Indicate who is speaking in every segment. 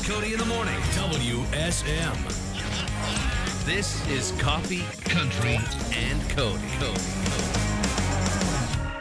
Speaker 1: Cody in the morning. WSM. This is Coffee, Country, and Cody.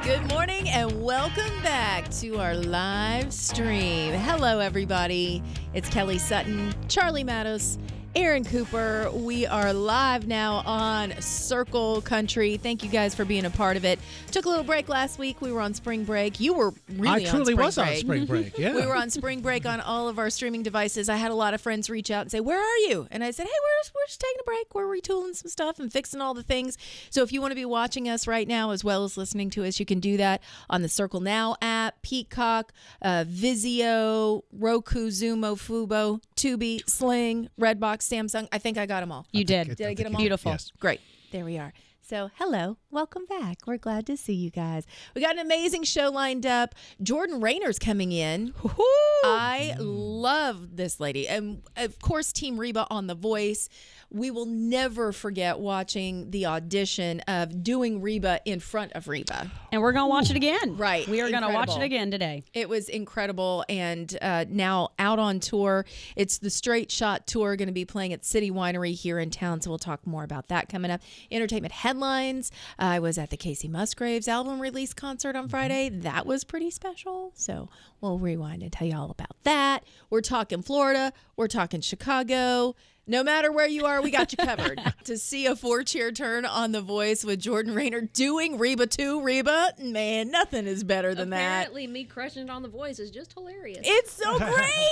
Speaker 2: Good morning and welcome back to our live stream. Hello, everybody. It's Kelly Sutton, Charlie Mattos, Aaron Cooper. We are live now on Circle Country. Thank you guys for being a part of it. Took a little break last week. We were on spring break. You were really
Speaker 3: I truly was
Speaker 2: break.
Speaker 3: on spring break, yeah.
Speaker 2: We were on spring break on all of our streaming devices. I had a lot of friends reach out and say, where are you? And I said, hey, we're just taking a break. We're retooling some stuff and fixing all the things. So if you want to be watching us right now as well as listening to us, you can do that on the CircleNow app, Peacock, Vizio, Roku, Xumo, Fubo, Tubi, Sling, Redbox, Samsung. I think I got them all.
Speaker 4: You did.
Speaker 2: Did I get them all?
Speaker 4: Beautiful.
Speaker 3: Yes.
Speaker 2: Great. There we are. So, hello. Welcome back. We're glad to see you guys. We got an amazing show lined up. Jordan Rayner's coming in. Woo-hoo! I love this lady. And, of course, Team Reba on The Voice. We will never forget watching the audition of doing Reba in front of Reba.
Speaker 4: And we're going to watch it again.
Speaker 2: Right.
Speaker 4: We are going to watch
Speaker 2: Incredible.
Speaker 4: it again today.
Speaker 2: It was incredible. And now out on tour. It's the Straight Shot Tour, going to be playing at City Winery here in town. So we'll talk more about that coming up. Entertainment headlines. I was at the Casey Musgraves album release concert on Friday. That was pretty special. So we'll rewind and tell you all about that. We're talking Florida. We're talking Chicago. No matter where you are, we got you covered. To see a 4-chair turn on The Voice with Jordan Rayner doing Reba 2 Reba, man, nothing is better than
Speaker 5: Apparently, me crushing it on The Voice is just hilarious.
Speaker 2: It's so great.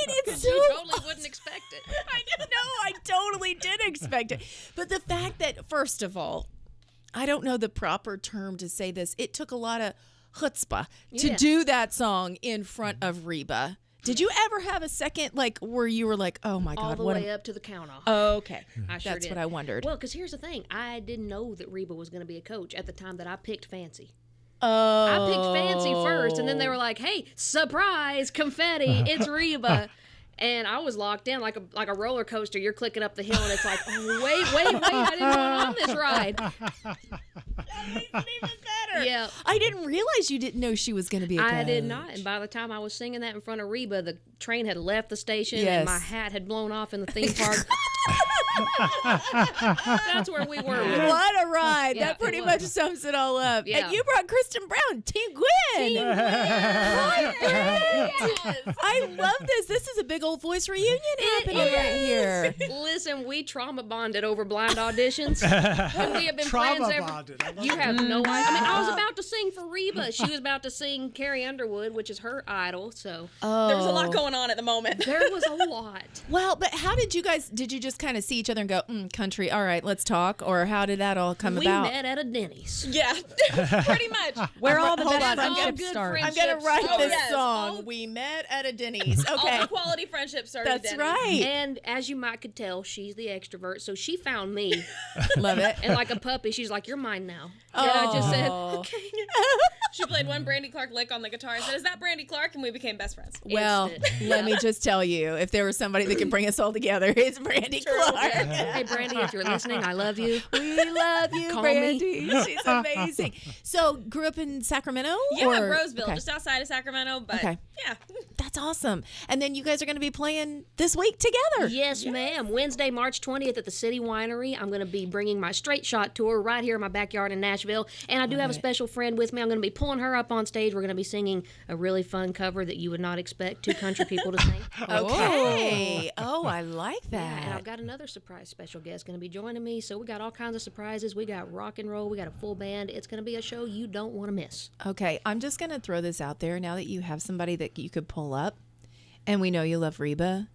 Speaker 2: It's so
Speaker 5: You totally wouldn't expect it.
Speaker 2: I know. I totally did expect it. But the fact that, first of all, I don't know the proper term to say this. It took a lot of chutzpah to do that song in front of Reba. Did you ever have a second, like, where you were like, oh, my God.
Speaker 5: All the
Speaker 2: what
Speaker 5: way up to the count-off.
Speaker 2: Oh, okay.
Speaker 5: I sure
Speaker 2: That's
Speaker 5: did.
Speaker 2: what I wondered.
Speaker 5: Well, because here's the thing. I didn't know that Reba was going to be a coach at the time that I picked Fancy.
Speaker 2: Oh.
Speaker 5: I picked Fancy first, and then they were like, hey, surprise, confetti, it's Reba. And I was locked in like a roller coaster. You're clicking up the hill, and it's like, oh, wait, I didn't go on this ride.
Speaker 2: That makes it even better.
Speaker 5: Yeah.
Speaker 2: I didn't realize you didn't know she was going to be a coach.
Speaker 5: I did not. And by the time I was singing that in front of Reba, the train had left the station,
Speaker 2: Yes.
Speaker 5: and my hat had blown off in the theme park. That's where we were.
Speaker 2: What a ride.
Speaker 5: Yeah,
Speaker 2: That pretty
Speaker 5: it
Speaker 2: much
Speaker 5: was.
Speaker 2: sums it all up.
Speaker 5: Yeah.
Speaker 2: And you brought Kristen Brown, Team Gwen. I love this. This is a big old voice reunion happening right here.
Speaker 5: Listen, we trauma bonded over blind auditions. When we have been friends
Speaker 3: Trauma
Speaker 5: ever.
Speaker 3: bonded. I love
Speaker 5: You
Speaker 3: that.
Speaker 5: have no idea. I mean, I was about to sing for Reba. She was about to sing Carrie Underwood, which is her idol. So
Speaker 6: There was a lot going on at the moment.
Speaker 5: there was a lot.
Speaker 2: Well, but how did you guys, did you just kind of see each other and go, country, all right, let's talk? Or how did that all come
Speaker 5: We
Speaker 2: about?
Speaker 5: met at a Denny's.
Speaker 6: Yeah, pretty much.
Speaker 4: Where all the
Speaker 2: hold
Speaker 4: best
Speaker 2: on, I'm
Speaker 4: friendships
Speaker 5: good
Speaker 4: start.
Speaker 5: friends.
Speaker 2: I'm going to write
Speaker 6: Oh,
Speaker 2: this
Speaker 6: yes.
Speaker 2: song.
Speaker 6: Oh.
Speaker 2: We met at a Denny's.
Speaker 6: All
Speaker 2: Okay.
Speaker 6: the quality friendships started.
Speaker 2: That's
Speaker 6: then.
Speaker 2: right.
Speaker 5: And as you might could tell, she's the extrovert. So she found me.
Speaker 2: Love it.
Speaker 5: And like a puppy, she's like, you're mine now. And I just said, okay.
Speaker 6: She played one Brandy Clark lick on the guitar and said, "Is that Brandy Clark?" And we became best friends.
Speaker 2: Well,
Speaker 5: Instant.
Speaker 2: let me just tell you, if there was somebody that could bring us all together, it's Brandy Clark.
Speaker 5: Hey, Brandy, if you're listening, I love you.
Speaker 2: We love you,
Speaker 5: Call
Speaker 2: Brandy. She's amazing. So, grew up in Sacramento?
Speaker 6: Yeah,
Speaker 2: or?
Speaker 6: Roseville,
Speaker 2: Okay.
Speaker 6: just outside of Sacramento. But
Speaker 2: Okay.
Speaker 6: yeah,
Speaker 2: That's awesome. And then you guys are going to be playing this week together.
Speaker 5: Yes, ma'am. Wednesday, March 20th at the City Winery. I'm going to be bringing my Straight Shot tour right here in my backyard in Nashville. And I do have a special friend with me. I'm going to be pulling her up on stage. We're going to be singing a really fun cover that you would not expect two country people to sing.
Speaker 2: Okay. Oh, I like
Speaker 5: Yeah, and I've
Speaker 2: that.
Speaker 5: got another surprise special guest going to be joining me. So we got all kinds of surprises. We got rock and roll. We got a full band. It's going to be a show you don't want to miss.
Speaker 2: Okay. I'm just going to throw this out there now that you have somebody that you could pull up, and we know you love Reba.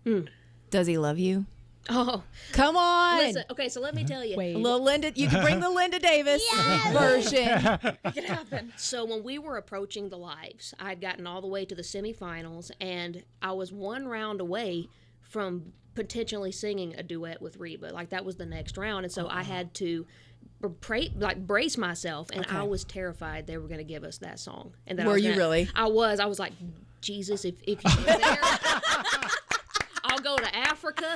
Speaker 2: Does he love you?
Speaker 5: Oh,
Speaker 2: Come on.
Speaker 5: listen. Okay, so let me tell you.
Speaker 2: A little Linda. You can bring the Linda Davis version.
Speaker 6: it happened.
Speaker 5: So when we were approaching the lives, I'd gotten all the way to the semifinals, and I was one round away from potentially singing a duet with Reba. Like, that was the next round, and so I had to brace myself, and I was terrified they were going to give us that song. And then
Speaker 2: Were you really?
Speaker 5: I was. I was like, Jesus, if you were there, I'll go to Africa.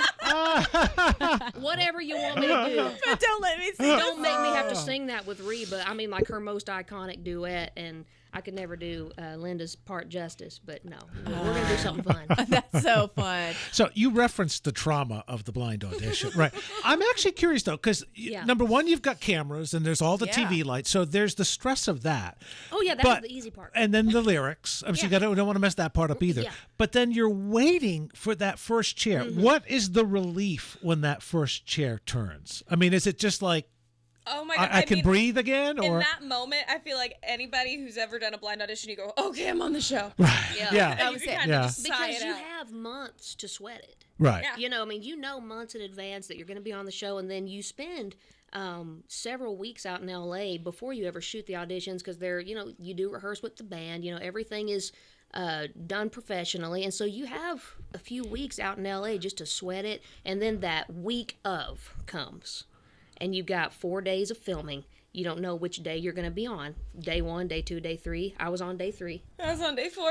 Speaker 5: Whatever you want me to do.
Speaker 2: But don't let me sing.
Speaker 5: Don't make me have to sing that with Reba. I mean, like her most iconic duet, and I could never do Linda's part justice, but no. We're going to do something fun.
Speaker 2: That's so fun.
Speaker 3: So you referenced the trauma of the blind audition, right? I'm actually curious though, because number one, you've got cameras and there's all the TV lights, so there's the stress of that.
Speaker 5: Oh yeah, that was the easy part.
Speaker 3: And then the lyrics. So you don't want to mess that part up either.
Speaker 5: Yeah.
Speaker 3: But then you're waiting for that first chair. What is the relief when that first chair turns? I mean, is it just like,
Speaker 6: Oh my God.
Speaker 3: I can
Speaker 6: mean,
Speaker 3: breathe again? Or
Speaker 6: in that moment, I feel like anybody who's ever done a blind audition, you go, okay, I'm on the show.
Speaker 3: Right.
Speaker 5: Yeah.
Speaker 6: And you can kind of just sigh
Speaker 5: Because
Speaker 6: it
Speaker 5: you
Speaker 6: out.
Speaker 5: have months to sweat it.
Speaker 3: Right.
Speaker 6: Yeah.
Speaker 5: You know, I mean, you know months in advance that you're going to be on the show, and then you spend several weeks out in LA before you ever shoot the auditions, because they're, you know, you do rehearse with the band, you know, everything is done professionally, and so you have a few weeks out in LA just to sweat it, and then that week of comes, and you've got 4 days of filming. You don't know which day you're going to be on. Day 1, day 2, day 3. I was on day 3.
Speaker 6: I was on day 4.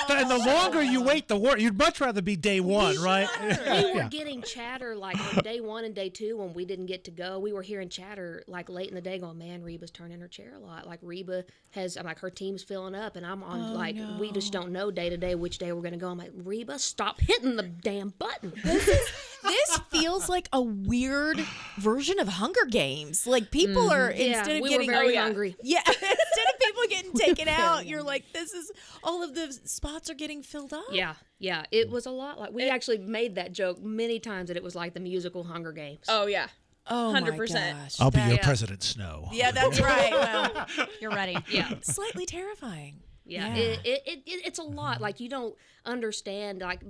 Speaker 3: And the longer you wait, the worse. You'd much rather be day one, right?
Speaker 5: We were getting chatter like on day 1 and day 2 when we didn't get to go. We were hearing chatter like late in the day going, man, Reba's turning her chair a lot. Like Reba has, I'm like, her team's filling up, and I'm on we just don't know day to day which day we're going to go. I'm like, Reba, stop hitting the damn button.
Speaker 2: This feels like a weird version of Hunger Games. Like people are instead of
Speaker 5: we
Speaker 2: getting
Speaker 5: were very hungry.
Speaker 2: Yeah, instead of people getting taken out, you're like, this is all of the spots are getting filled up.
Speaker 5: Yeah, it was a lot like we actually made that joke many times that it was like the musical Hunger Games.
Speaker 6: Oh, yeah.
Speaker 2: Oh
Speaker 6: 100%.
Speaker 2: my gosh.
Speaker 3: I'll be your President Snow.
Speaker 2: Yeah, that's right. Well,
Speaker 4: You're ready.
Speaker 5: Yeah.
Speaker 2: slightly terrifying.
Speaker 5: Yeah, it's a lot. Like you don't understand like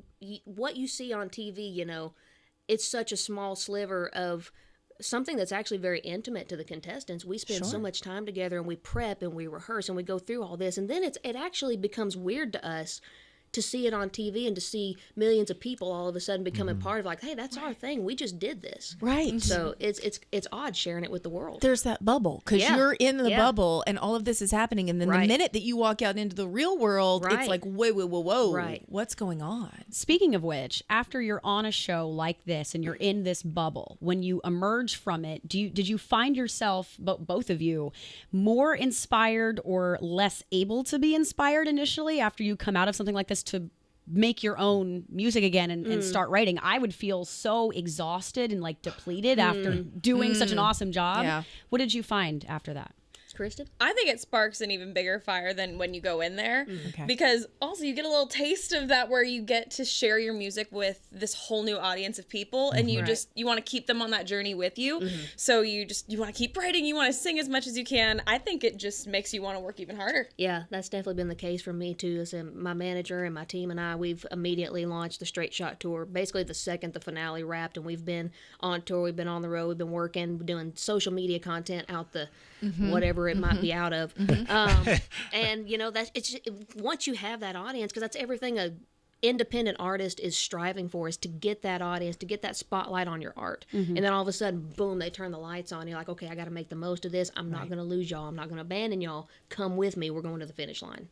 Speaker 5: what you see on TV. You know, it's such a small sliver of something that's actually very intimate to the contestants. We spend so much time together, and we prep and we rehearse and we go through all this, and then it actually becomes weird to us to see it on TV and to see millions of people all of a sudden becoming part of like, hey, that's our thing. We just did this.
Speaker 2: Right.
Speaker 5: So it's odd sharing it with the world.
Speaker 2: There's that bubble because you're in the bubble and all of this is happening. And then the minute that you walk out into the real world, it's like, whoa.
Speaker 5: Right.
Speaker 2: What's going on?
Speaker 4: Speaking of which, after you're on a show like this and you're in this bubble, when you emerge from it, did you find yourself, both of you, more inspired or less able to be inspired initially after you come out of something like this to make your own music again and start writing? I would feel so exhausted and like depleted after doing such an awesome job.
Speaker 2: Yeah.
Speaker 4: What did you find after that?
Speaker 5: Kristen?
Speaker 6: I think it sparks an even bigger fire than when you go in there.
Speaker 2: Okay.
Speaker 6: Because also you get a little taste of that where you get to share your music with this whole new audience of people, and you you want to keep them on that journey with you. So you want to keep writing, you want to sing as much as you can. I think it just makes you want to work even harder.
Speaker 5: Yeah, that's definitely been the case for me too. As my manager and my team and I, we've immediately launched the Straight Shot Tour. Basically the second the finale wrapped, and we've been on tour, we've been on the road, we've been working, doing social media content out the whatever it might be out of. And you know, once you have that audience, because that's everything a independent artist is striving for, is to get that audience, to get that spotlight on your art. And then all of a sudden, boom, they turn the lights on. You're like, okay, I got to make the most of this. I'm not going to lose y'all. I'm not going to abandon y'all. Come with me. We're going to the finish line.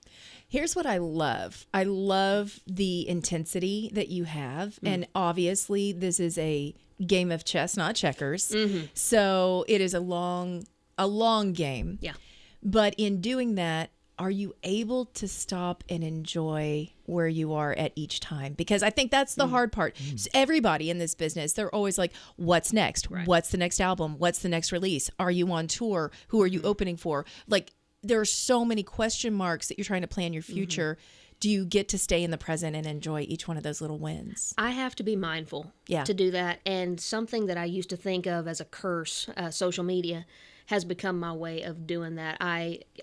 Speaker 2: Here's what I love. I love the intensity that you have. And obviously, this is a game of chess, not checkers. So it is a long game.
Speaker 5: Yeah.
Speaker 2: But in doing that, are you able to stop and enjoy where you are at each time? Because I think that's the hard part. So everybody in this business, they're always like, what's next? What's the next album? What's the next release? Are you on tour? Who are you opening for? Like, there are so many question marks that you're trying to plan your future. Do you get to stay in the present and enjoy each one of those little wins?
Speaker 5: I have to be mindful to do that. And something that I used to think of as a curse, social media, has become my way of doing that.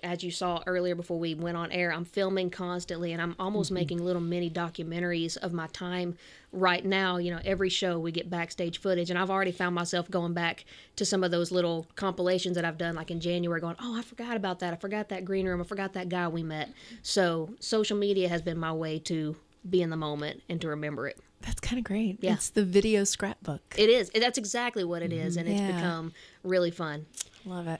Speaker 5: As you saw earlier before we went on air, I'm filming constantly, and I'm almost making little mini documentaries of my time right now. You know, every show we get backstage footage, and I've already found myself going back to some of those little compilations that I've done, like in January, going, oh, I forgot about that. I forgot that green room. I forgot that guy we met. So social media has been my way to be in the moment and to remember it.
Speaker 2: That's kind of great.
Speaker 5: Yeah.
Speaker 2: It's the video scrapbook.
Speaker 5: It is. That's exactly what it is, and it's become really fun.
Speaker 2: Love it.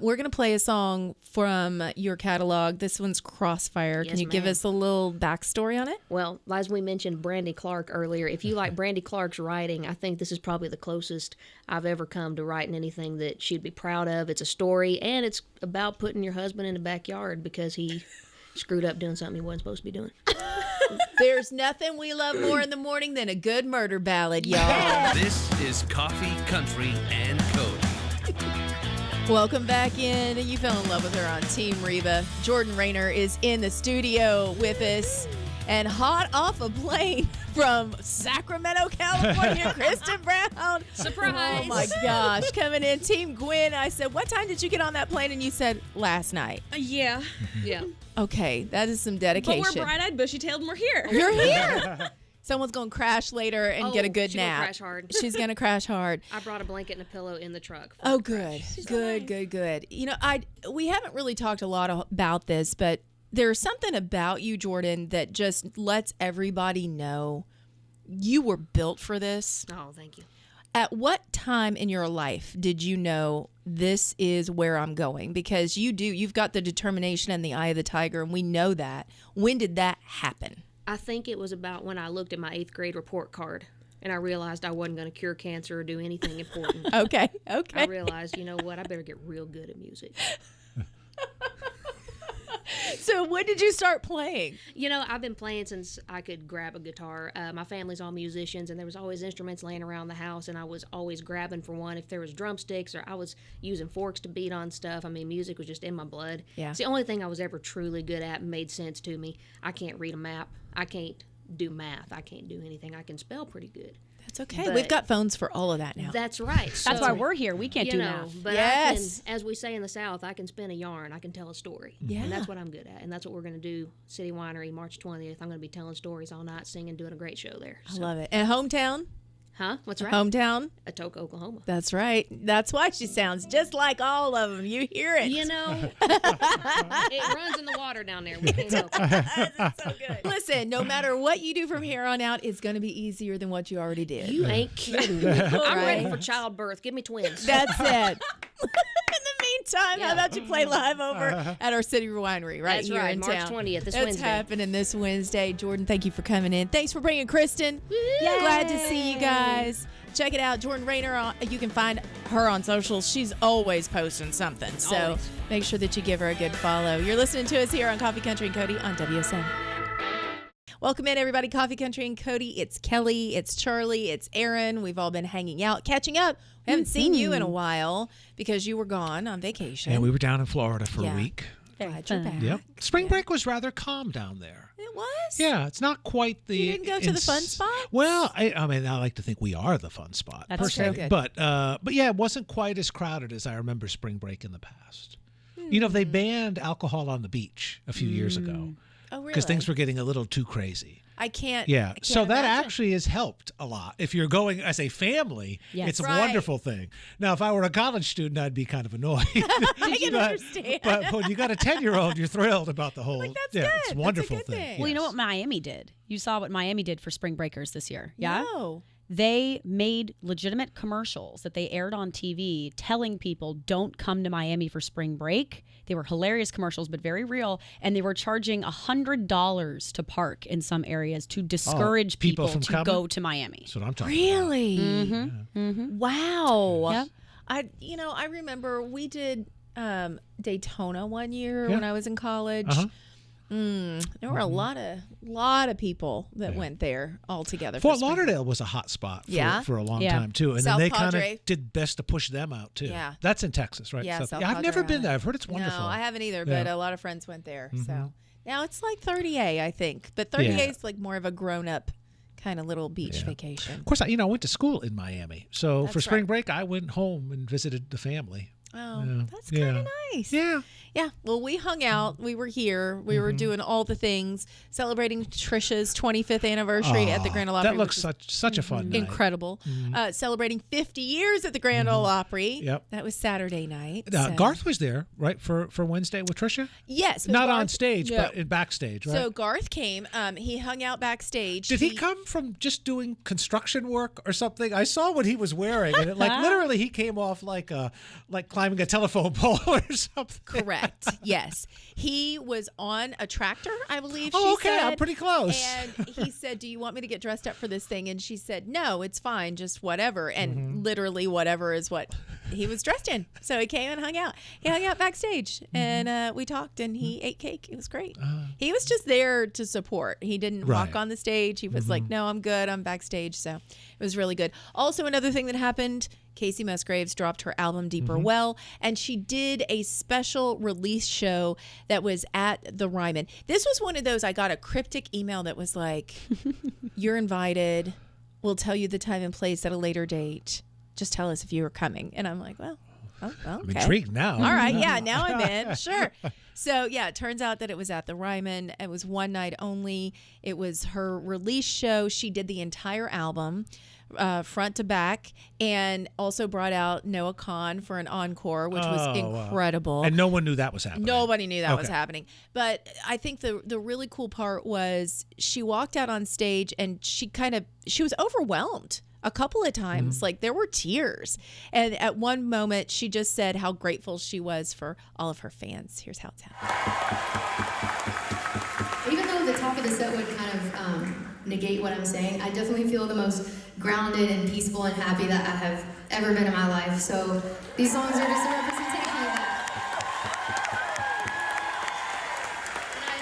Speaker 2: We're going to play a song from your catalog. This one's Crossfire.
Speaker 5: Yes,
Speaker 2: Can you give
Speaker 5: ma'am.
Speaker 2: us a little backstory on it?
Speaker 5: Well, as we mentioned Brandy Clark earlier, if you like Brandy Clark's writing, I think this is probably the closest I've ever come to writing anything that she'd be proud of. It's a story, and it's about putting your husband in the backyard because he screwed up doing something he wasn't supposed to be doing.
Speaker 2: There's nothing we love more in the morning than a good murder ballad, y'all.
Speaker 1: This is Coffee, Country, and Cody.
Speaker 2: Welcome back in. You fell in love with her on Team Reba. Jordan Rayner is in the studio with us. And hot off a plane from Sacramento, California, Kristen Brown.
Speaker 6: Surprise.
Speaker 2: Oh my gosh. Coming in, Team Gwen. I said, what time did you get on that plane? And you said, last night.
Speaker 6: Yeah.
Speaker 5: Yeah.
Speaker 2: Okay, that is some
Speaker 6: But
Speaker 2: dedication.
Speaker 6: we're bright-eyed, bushy-tailed, and we're here.
Speaker 2: You're here. Someone's going to crash later and get a good
Speaker 5: she's gonna
Speaker 2: nap.
Speaker 5: crash hard.
Speaker 2: She's going to crash hard.
Speaker 5: I brought a blanket and a pillow in the truck.
Speaker 2: Oh, good. Good. You know, we haven't really talked a lot about this, but there's something about you, Jordan, that just lets everybody know you were built for this.
Speaker 5: Oh, thank you.
Speaker 2: At what time in your life did you know this is where I'm going? Because you've got the determination and the eye of the tiger, and we know that. When did that happen?
Speaker 5: I think it was about when I looked at my 8th grade report card and I realized I wasn't going to cure cancer or do anything important.
Speaker 2: Okay.
Speaker 5: I realized, you know what, I better get real good at music.
Speaker 2: So when did you start playing?
Speaker 5: You know, I've been playing since I could grab a guitar. My family's all musicians, and there was always instruments laying around the house, and I was always grabbing for one. If there was drumsticks, or I was using forks to beat on stuff. I mean, music was just in my blood.
Speaker 2: Yeah.
Speaker 5: It's the only thing I was ever truly good at and made sense to me. I can't read a map. I can't do math. I can't do anything. I can spell pretty good.
Speaker 2: That's okay.
Speaker 5: But-
Speaker 2: We've got phones for all of that now.
Speaker 5: That's right.
Speaker 4: That's
Speaker 5: So,
Speaker 4: why we're here. We can't
Speaker 5: you
Speaker 4: do
Speaker 5: know,
Speaker 4: math.
Speaker 5: but
Speaker 2: Yes.
Speaker 5: I can, as we say in the South, I can spin a yarn. I can tell a story.
Speaker 2: Yeah.
Speaker 5: And that's what I'm good at. And that's what we're going to do. City Winery, March 20th. I'm going to be telling stories all night, singing, doing a great show there.
Speaker 2: I love it. And hometown?
Speaker 5: Huh? What's right?
Speaker 2: Hometown?
Speaker 5: Atoka, Oklahoma.
Speaker 2: That's right. That's why she sounds just like all of them. You hear it.
Speaker 5: You know, it runs in the water down there. We can't help it.
Speaker 2: That's so good. Listen, no matter what you do from here on out, it's going to be easier than what you already did.
Speaker 5: You ain't kidding. I'm ready
Speaker 2: Right.
Speaker 5: for childbirth. Give me twins.
Speaker 2: That's it. In the meantime, how
Speaker 5: Yeah.
Speaker 2: about you play live over at our city winery right
Speaker 5: That's
Speaker 2: here
Speaker 5: right,
Speaker 2: in
Speaker 5: March
Speaker 2: town?
Speaker 5: 20th, this
Speaker 2: That's
Speaker 5: Wednesday.
Speaker 2: happening this Wednesday. Jordan, thank you for coming in. Thanks for bringing Kristen. Glad to see you guys. Check it out, Jordan Rayner. You can find her on socials. She's always posting something. So
Speaker 5: Always.
Speaker 2: make sure that you give her a good follow. You're listening to us here on Coffee Country and Cody on WSN. Welcome in, everybody. Coffee Country and Cody. It's Kelly. It's Charlie. It's Aaron. We've all been hanging out, catching up. We haven't seen you in a while because you were gone on vacation.
Speaker 3: Yeah, we were down in Florida for
Speaker 2: Yeah.
Speaker 3: a week.
Speaker 2: Glad you're back.
Speaker 3: Yep. Spring break was rather calm down there.
Speaker 2: It was?
Speaker 3: Yeah, it's not quite the.
Speaker 2: You didn't go to the fun spots?
Speaker 3: Well, I mean, I like to think we are the fun spot.
Speaker 4: That's
Speaker 3: personally.
Speaker 2: true.
Speaker 3: But yeah, it wasn't quite as crowded as I remember spring break in the past. You know, they banned alcohol on the beach a few years ago
Speaker 2: Oh, really?
Speaker 3: because things were getting a little too crazy.
Speaker 2: I can't.
Speaker 3: Yeah,
Speaker 2: I can't
Speaker 3: so that
Speaker 2: imagine.
Speaker 3: actually has helped a lot. If you're going as a family,
Speaker 4: Yes.
Speaker 3: it's a
Speaker 2: Right.
Speaker 3: wonderful thing. Now, if I were a college student, I'd be kind of annoyed.
Speaker 2: I can understand.
Speaker 3: But when you got a 10-year-old, you're thrilled about the whole.
Speaker 2: That's
Speaker 3: yeah,
Speaker 2: good.
Speaker 3: it's
Speaker 2: That's
Speaker 3: a
Speaker 2: a
Speaker 3: wonderful
Speaker 2: good
Speaker 3: thing.
Speaker 2: thing.
Speaker 4: Well, you know
Speaker 3: yes.
Speaker 4: what Miami did? You saw what Miami did for spring breakers this year. Yeah?
Speaker 2: No.
Speaker 4: They made legitimate commercials that they aired on TV telling people don't come to Miami for spring break. They were hilarious commercials, but very real. And they were charging $100 to park in some areas to discourage
Speaker 3: people
Speaker 4: people
Speaker 3: from
Speaker 4: to
Speaker 3: coming?
Speaker 4: go to Miami.
Speaker 3: That's what I'm talking
Speaker 2: Really?
Speaker 4: Mm-hmm.
Speaker 2: Wow.
Speaker 4: Yep.
Speaker 2: I remember we did Daytona one year
Speaker 3: Yeah.
Speaker 2: when I was in college.
Speaker 3: Uh-huh.
Speaker 2: There were a lot of people that went there all together.
Speaker 3: Fort
Speaker 2: for spring break.
Speaker 3: Lauderdale was a hot spot for a long
Speaker 4: Yeah.
Speaker 3: time, too. And
Speaker 2: South
Speaker 3: then they kind
Speaker 2: Padre.
Speaker 3: of did best to push them out, too.
Speaker 2: Yeah.
Speaker 3: That's in Texas, right?
Speaker 2: Yeah, South
Speaker 3: I've never
Speaker 2: Padre
Speaker 3: been
Speaker 2: Island.
Speaker 3: there. I've heard it's wonderful.
Speaker 2: No, I haven't either,
Speaker 3: Yeah.
Speaker 2: but a lot of friends went there. So now it's like 30A, I think. But 30A
Speaker 3: Yeah.
Speaker 2: is like more of a grown-up kind of little beach vacation.
Speaker 3: Of course, I went to school in Miami. So for
Speaker 2: That's
Speaker 3: spring
Speaker 2: right.
Speaker 3: break, I went home and visited the family.
Speaker 2: Oh,
Speaker 3: Yeah.
Speaker 2: that's
Speaker 3: Yeah.
Speaker 2: kind of nice.
Speaker 3: Yeah.
Speaker 2: Yeah, well, we hung out. We were here. We were doing all the things, celebrating Trisha's 25th anniversary at the Grand Ole Opry.
Speaker 3: That looks such a fun night.
Speaker 2: Incredible. Celebrating 50 years at the Grand Ole Opry.
Speaker 3: Yep.
Speaker 2: That was Saturday night.
Speaker 3: Garth was there, right, for Wednesday with Trisha?
Speaker 2: Yes.
Speaker 3: Not on stage, but in backstage, right?
Speaker 2: So Garth came. He hung out backstage.
Speaker 3: Did he come from just doing construction work or something? I saw what he was wearing, and literally he came off like climbing a telephone pole or something.
Speaker 2: Correct. Yes. He was on a tractor, I believe
Speaker 3: okay. I'm pretty close.
Speaker 2: And he said, do you want me to get dressed up for this thing? And she said, no, it's fine. Just whatever. And literally whatever is what he was dressed in. So he came and hung out. He hung out backstage and we talked and he ate cake. It was great. He was just there to support. He didn't walk on the stage. He was like, no, I'm good. I'm backstage. So it was really good. Also, another thing that happened, Casey Musgraves dropped her album Deeper Well, and she did a special release show that was at the Ryman. This was one of those, I got a cryptic email that was like, you're invited. We'll tell you the time and place at a later date. Just tell us if you are coming. And I'm like, well, okay.
Speaker 3: I'm intrigued now.
Speaker 2: All right, yeah, now I'm in. Sure. So, yeah, it turns out that it was at the Ryman. It was one night only. It was her release show. She did the entire album. Front to back, and also brought out Noah Kahan for an encore, which was incredible.
Speaker 3: And no one knew that was happening.
Speaker 2: Nobody knew that was happening. But I think the really cool part was she walked out on stage and she was overwhelmed a couple of times. Like there were tears. And at one moment she just said how grateful she was for all of her fans. Here's how it's happening.
Speaker 7: Even though the top of the set would kind of negate what I'm saying, I definitely feel the most grounded and peaceful and happy that I have ever been in my life. So these songs are just a representation of that.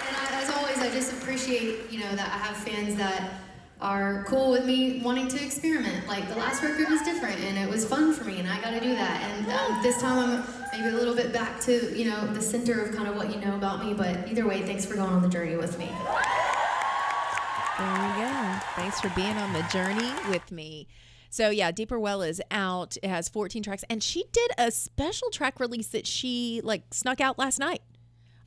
Speaker 7: And as always, I just appreciate, that I have fans that are cool with me wanting to experiment. Like the last record was different and it was fun for me and I got to do that. And this time I'm maybe a little bit back to, the center of kind of what you know about me. But either way, thanks for going on the journey with me.
Speaker 2: There we go. Thanks for being on the journey with me. So yeah, Deeper Well is out. It has 14 tracks. And she did a special track release that she snuck out last night.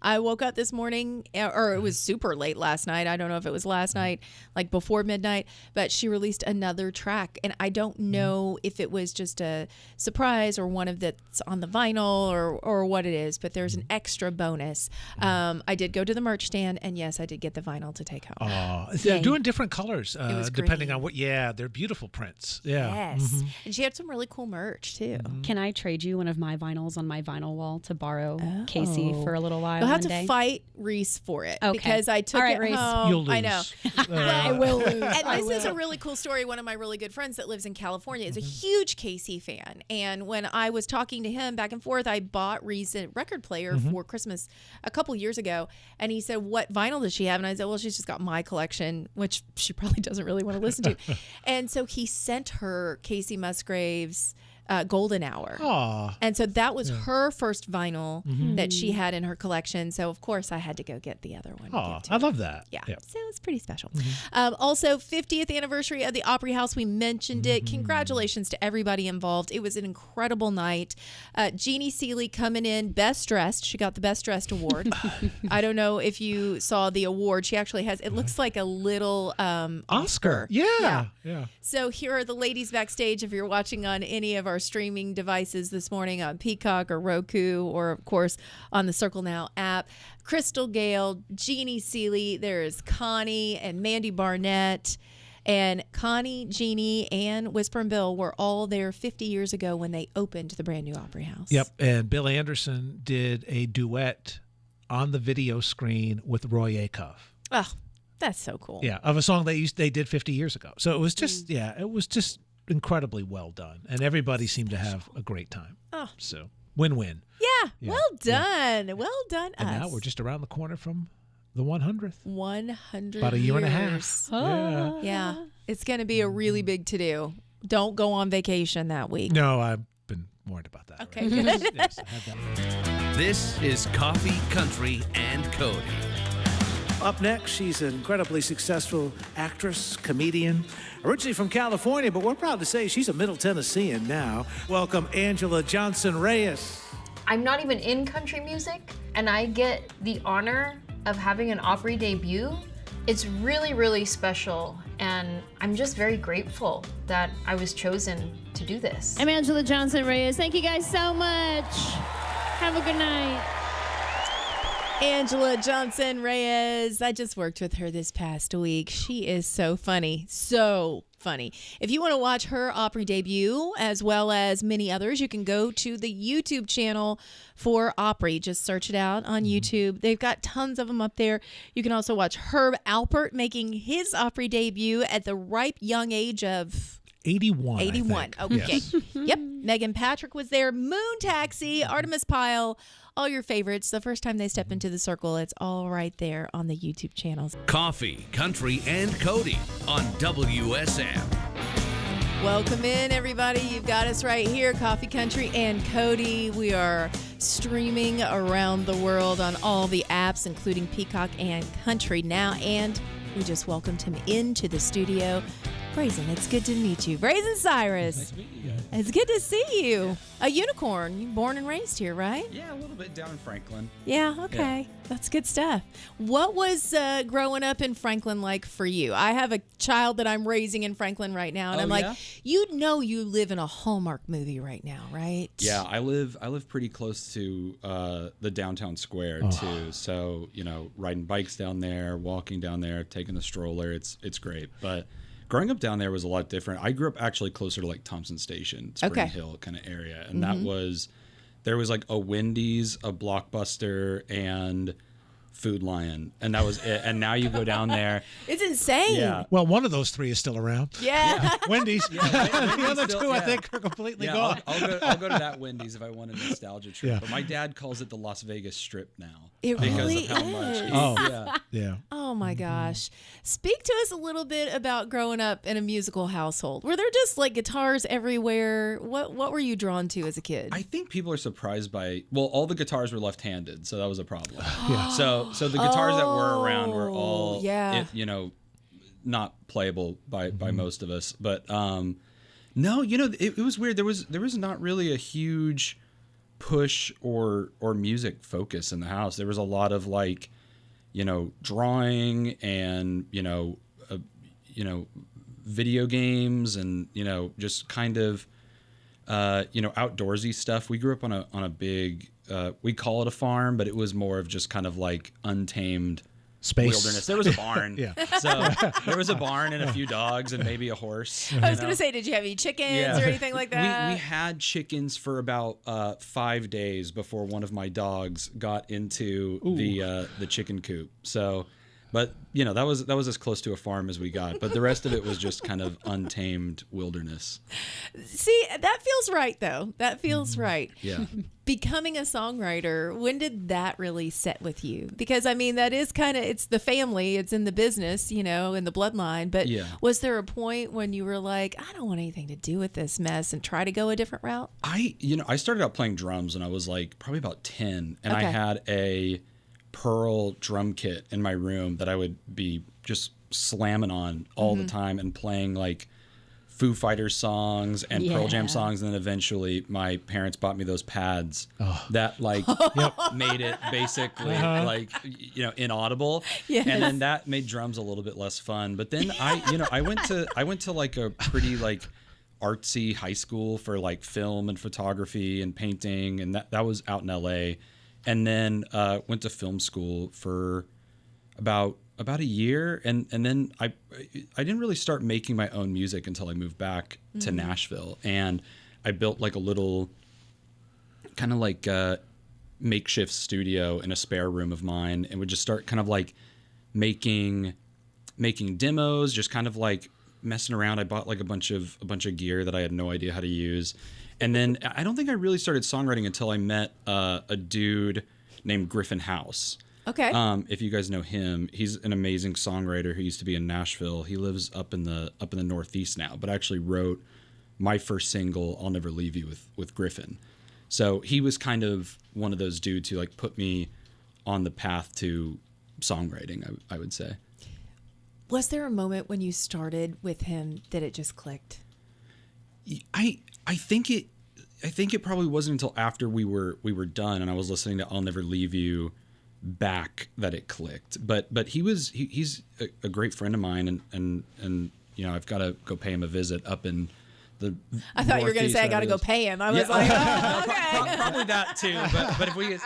Speaker 2: I woke up this morning, or it was super late last night. I don't know if it was last night, before midnight, but she released another track. And I don't know if it was just a surprise or one of that's on the vinyl or what it is, but there's an extra bonus. I did go to the merch stand, and yes, I did get the vinyl to take home.
Speaker 3: They're doing different colors depending
Speaker 2: great.
Speaker 3: on they're beautiful prints. Yeah.
Speaker 2: Yes. And she had some really cool merch, too.
Speaker 4: Can I trade you one of my vinyls on my vinyl wall to borrow Casey for a little while?
Speaker 2: You'll have to fight Reese for it because I took it
Speaker 4: Reese.
Speaker 2: home.
Speaker 3: You'll lose.
Speaker 2: I know.
Speaker 4: I will lose.
Speaker 2: And this is a really cool story. One of my really good friends that lives in California is a huge Casey fan. And when I was talking to him back and forth, I bought Reese a record player for Christmas a couple years ago. And he said, what vinyl does she have? And I said, well, she's just got my collection, which she probably doesn't really want to listen to. And so he sent her Casey Musgraves' Golden Hour.
Speaker 3: Aww.
Speaker 2: And so that was her first vinyl that she had in her collection. So, of course, I had to go get the other one.
Speaker 3: I love that.
Speaker 2: Yeah. So it's pretty special. Also, 50th anniversary of the Opry House. We mentioned it. Congratulations to everybody involved. It was an incredible night. Jeannie Seeley coming in best dressed. She got the best dressed award. I don't know if you saw the award. She actually has, it looks like a little Oscar.
Speaker 3: Yeah.
Speaker 2: So here are the ladies backstage if you're watching on any of our streaming devices this morning on Peacock or Roku or, of course, on the CircleNow app. Crystal Gale, Jeannie Seeley, there is Connie and Mandy Barnett. And Connie, Jeannie, and Whisper and Bill were all there 50 years ago when they opened the brand new Opry House.
Speaker 3: Yep. And Bill Anderson did a duet on the video screen with Roy Acuff.
Speaker 2: Oh, that's so cool.
Speaker 3: Yeah, of a song they did 50 years ago. So it was just, it was just incredibly well done. And everybody seemed to have a great time. Oh. So win-win.
Speaker 2: Yeah, well done. Yeah. Well done,
Speaker 3: and now we're just around the corner from the 100th.
Speaker 2: 100
Speaker 3: About a year and a half.
Speaker 2: Oh. Yeah. It's going to be a really big to-do. Don't go on vacation that week.
Speaker 3: No, I've been warned about that.
Speaker 2: Okay, good.
Speaker 3: Yes, I had that.
Speaker 1: This is Coffee, Country, and Cody.
Speaker 8: Up next, she's an incredibly successful actress, comedian, originally from California, but we're proud to say she's a Middle Tennessean now. Welcome, Angela Johnson Reyes.
Speaker 9: I'm not even in country music, and I get the honor of having an Opry debut, it's really, really special. And I'm just very grateful that I was chosen to do this.
Speaker 10: I'm Angela Johnson Reyes. Thank you guys so much. Have a good night.
Speaker 2: Angela Johnson Reyes. I just worked with her this past week. She is so funny. So funny. If you want to watch her Opry debut, as well as many others, you can go to the YouTube channel for Opry. Just search it out on YouTube. They've got tons of them up there. You can also watch Herb Alpert making his Opry debut at the ripe young age of
Speaker 3: 81.
Speaker 2: 81. Okay.
Speaker 3: Yes.
Speaker 2: Yep. Megan Patrick was there. Moon Taxi, Artemis Pyle, all your favorites. The first time they step into the circle, it's all right there on the YouTube channels.
Speaker 1: Coffee, Country, and Cody on WSM.
Speaker 2: Welcome in, everybody. You've got us right here, Coffee, Country, and Cody. We are streaming around the world on all the apps, including Peacock and Country Now. And we just welcomed him into the studio. Braison, it's good to meet you. Braison Cyrus.
Speaker 11: Nice to meet you guys.
Speaker 2: It's good to see you. A unicorn. You're born and raised here, right?
Speaker 11: Yeah, a little bit down in Franklin.
Speaker 2: Yeah, okay.
Speaker 11: Yeah.
Speaker 2: That's good stuff. What was growing up in Franklin like for you? I have a child that I'm raising in Franklin right now, and I'm like, you know you live in a Hallmark movie right now, right?
Speaker 11: Yeah, I live pretty close to the downtown square too. So, riding bikes down there, walking down there, taking the stroller, it's great. But growing up down there was a lot different. I grew up actually closer to like Thompson Station, Spring Hill kind of area. And there was like a Wendy's, a Blockbuster, and Food Lion. And that was it. And now you go down there.
Speaker 2: It's insane.
Speaker 11: Yeah.
Speaker 3: Well, one of those three is still around.
Speaker 2: Yeah.
Speaker 3: Wendy's.
Speaker 11: Yeah,
Speaker 3: the other
Speaker 11: still,
Speaker 3: two, I think, are completely gone.
Speaker 11: I'll go to that Wendy's if I want a nostalgia trip. Yeah. But my dad calls it the Las Vegas Strip now.
Speaker 2: It really
Speaker 11: of how
Speaker 2: is.
Speaker 11: Much.
Speaker 3: Yeah.
Speaker 2: Oh my gosh. Speak to us a little bit about growing up in a musical household. Were there just like guitars everywhere? What were you drawn to as a kid?
Speaker 11: I think people are surprised by, all the guitars were left-handed, so that was a problem. So the guitars that were around were all, not playable by most of us. But no, it was weird. There was not really a huge push or music focus in the house. There was a lot of like, drawing and video games and just kind of outdoorsy stuff. We grew up on a big we call it a farm, but it was more of just kind of like untamed
Speaker 3: space
Speaker 11: wilderness. There was a barn.
Speaker 3: Yeah.
Speaker 11: So there was a barn and a few dogs and maybe a horse.
Speaker 2: I was going to say, did you have any chickens or anything like that?
Speaker 11: We had chickens for about 5 days before one of my dogs got into the chicken coop. So, but that was as close to a farm as we got. But the rest of it was just kind of untamed wilderness.
Speaker 2: See, that feels right though. That feels right.
Speaker 11: Yeah.
Speaker 2: Becoming a songwriter, when did that really set with you? Because that is kind of, it's the family, it's in the business, in the bloodline. But was there a point when you were like, I don't want anything to do with this mess and try to go a different route?
Speaker 11: I started out playing drums when I was like probably about 10, and I had a Pearl drum kit in my room that I would be just slamming on all the time and playing like Foo Fighters songs and Pearl Jam songs, and then eventually my parents bought me those pads that like made it basically like inaudible, and then that made drums a little bit less fun. But then I went to like a pretty like artsy high school for like film and photography and painting, and that was out in LA, and then went to film school for about a year, and then I didn't really start making my own music until I moved back to Nashville, and I built like a little kind of like makeshift studio in a spare room of mine, and would just start kind of like making demos, just kind of like messing around. I bought like a bunch of gear that I had no idea how to use, and then I don't think I really started songwriting until I met a dude named Griffin House.
Speaker 2: Okay.
Speaker 11: If you guys know him, he's an amazing songwriter who used to be in Nashville. He lives up in the Northeast now, but actually wrote my first single, "I'll Never Leave You," with Griffin. So he was kind of one of those dudes who like put me on the path to songwriting, I would say.
Speaker 2: Was there a moment when you started with him that it just clicked?
Speaker 11: I think think it probably wasn't until after we were done and I was listening to I'll Never Leave You back that it clicked. But he's a great friend of mine, and you know, I've got to go pay him a visit up in the
Speaker 2: I thought you were going to say I got to go pay him. I was like, oh, okay.
Speaker 11: Probably that too. But if we,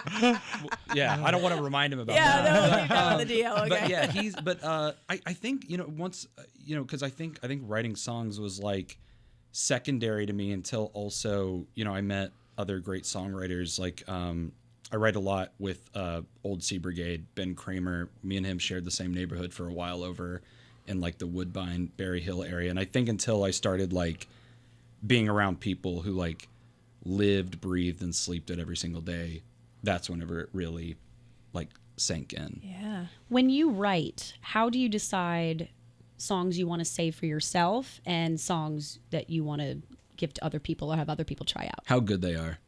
Speaker 11: I don't want to remind him about
Speaker 2: that. Yeah, no, leave that on the deal. Okay.
Speaker 11: But I think, you know, once, you know, because I think writing songs was like secondary to me until also, you know, I met other great songwriters. Like I write a lot with Old Sea Brigade, Ben Kramer. Me and him shared the same neighborhood for a while over in like the Woodbine, Berry Hill area. And I think until I started like being around people who like lived, breathed, and slept it every single day, that's whenever it really like sank in.
Speaker 2: Yeah.
Speaker 4: When you write, how do you decide songs you want to save for yourself and songs that you want to give to other people or have other people try out?
Speaker 11: How good they are.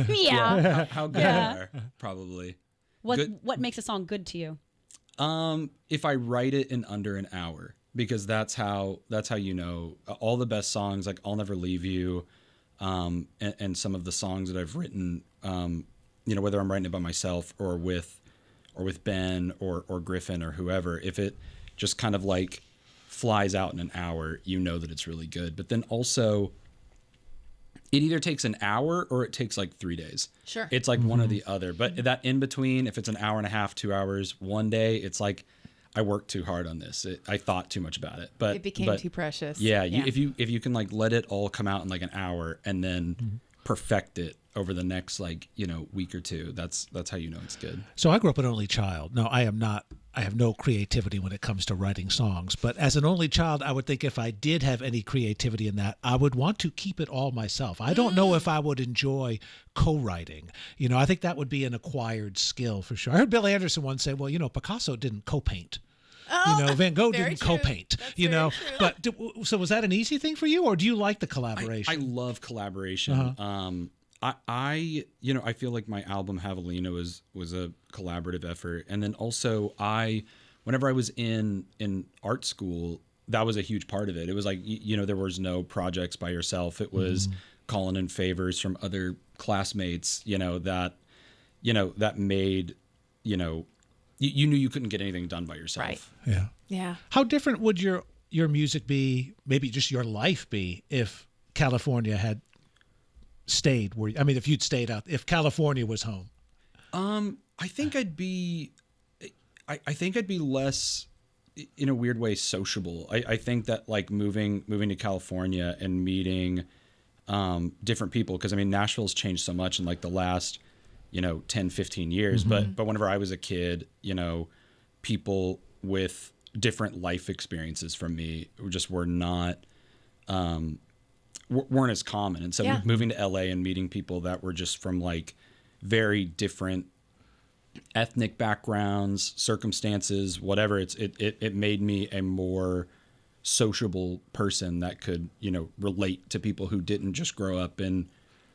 Speaker 4: Yeah.
Speaker 11: How good they are, probably.
Speaker 4: What makes a song good to you?
Speaker 11: If I write it in under an hour. Because that's how you know all the best songs, like I'll Never Leave You, and some of the songs that I've written, you know, whether I'm writing it by myself or with Ben or Griffin or whoever, if it just kind of like flies out in an hour, you know that it's really good. But then also, it either takes an hour or it takes like 3 days.
Speaker 2: Sure.
Speaker 11: It's like one or the other. But that in between, if it's an hour and a half, 2 hours, one day, it's like, I worked too hard on this. I thought too much about it, but
Speaker 2: it became too precious.
Speaker 11: Yeah, if you can like let it all come out in like an hour and then perfect it over the next like, you know, week or two, that's how you know it's good.
Speaker 3: So I grew up an only child. No, I have no creativity when it comes to writing songs. But as an only child, I would think if I did have any creativity in that, I would want to keep it all myself. I don't know if I would enjoy co-writing. You know, I think that would be an acquired skill for sure. I heard Bill Anderson once say, well, you know, Picasso didn't co-paint.
Speaker 2: Oh,
Speaker 3: you know, Van Gogh didn't
Speaker 2: true.
Speaker 3: co-paint.
Speaker 2: That's
Speaker 3: you know,
Speaker 2: true.
Speaker 3: but so was that an easy thing for you, or do you like the collaboration?
Speaker 11: I love collaboration. I you know, I feel like my album Javelina was a collaborative effort, and then also whenever I was in art school, that was a huge part of it. It was like, you know, there was no projects by yourself. It was calling in favors from other classmates, you know, that made, you know, you knew you couldn't get anything done by yourself.
Speaker 2: Right.
Speaker 3: Yeah.
Speaker 2: Yeah.
Speaker 3: How different would your music be, maybe just your life be, if California had stayed where, I mean, if you'd stayed out, if California was home?
Speaker 11: I think I'd be less, in a weird way, sociable. I think that like moving to California and meeting different people, because I mean, Nashville's changed so much in like the last, you know, 10, 15 years. But whenever I was a kid, you know, people with different life experiences from me were not, weren't as common. And so moving to LA and meeting people that were just from like very different ethnic backgrounds, circumstances, whatever, it made me a more sociable person that could, you know, relate to people who didn't just grow up in